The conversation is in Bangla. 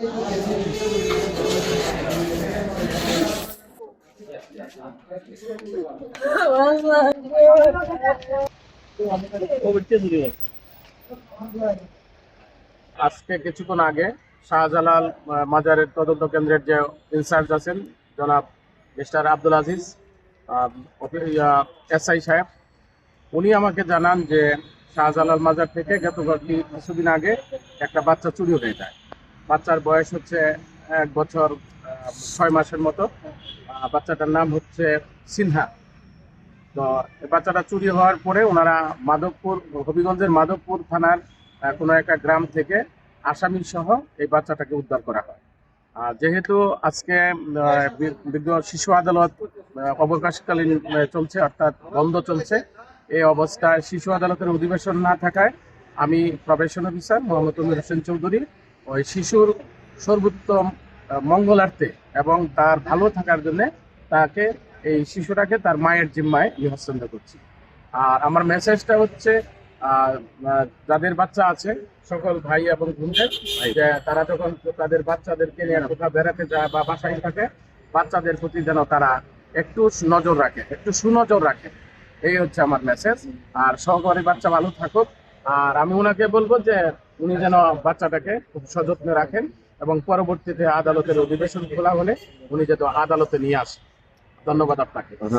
আজকে কিছুক্ষণ আগে শাহজালাল মাজারের তদন্ত কেন্দ্রের যে ইনচার্জ আছেন জনাব মিস্টার আব্দুল আজিজ এসআই সাহেব, উনি আমাকে জানান যে শাহজালাল মাজার থেকে কিছুদিন আগে একটা বাচ্চা চুরি হয়ে যায়। বাচ্চার বয়স হচ্ছে 1 বছর 6 মাসের মতো। বাচ্চাটার নাম হচ্ছে সিনহা। তো এই বাচ্চাটা চুরি হওয়ার পরে ওনারা হবিগঞ্জের মাধবপুর থানার কোনো একটা গ্রাম থেকে আসামি সহ এই বাচ্চাটাকে উদ্ধার করা হয়। যেহেতু আজকে শিশু আদালত অবকাশকালীন চলছে, অর্থাৎ বন্ধ চলছে, এই অবস্থায় শিশু আদালতের অধিবেশন না থাকায় আমি প্রবেশন অফিসার মোহাম্মদ আমির হোসেন চৌধুরী ওই শিশুর সর্বোত্তম মঙ্গলার্থে এবং তার ভালো থাকার জন্য এই শিশুটাকে তার মায়ের জিম্মায় হস্তান্তর করছি। আর আমার মেসেজটা হচ্ছে যাদের বাচ্চা আছে সকল ভাই এবং বোনদের, যে তারা যখন তাদের বাচ্চাদেরকে নিয়ে কোথাও বেড়াতে যায় বা বাসায় থাকে, বাচ্চাদের প্রতি যেন তারা একটু নজর রাখে, একটু সুনজর রাখে। এই হচ্ছে আমার মেসেজ। আর সহকারী বাচ্চা ভালো থাকুক। আর আমি ওনাকে বলবো যে উনি যেন বাচ্চাটাকে খুব সযত্নে রাখেন এবং পরবর্তীতে আদালতের অধিবেশন খোলা হলে উনি যেন আদালতে নিয়ে আসেন। ধন্যবাদ আপনাকে।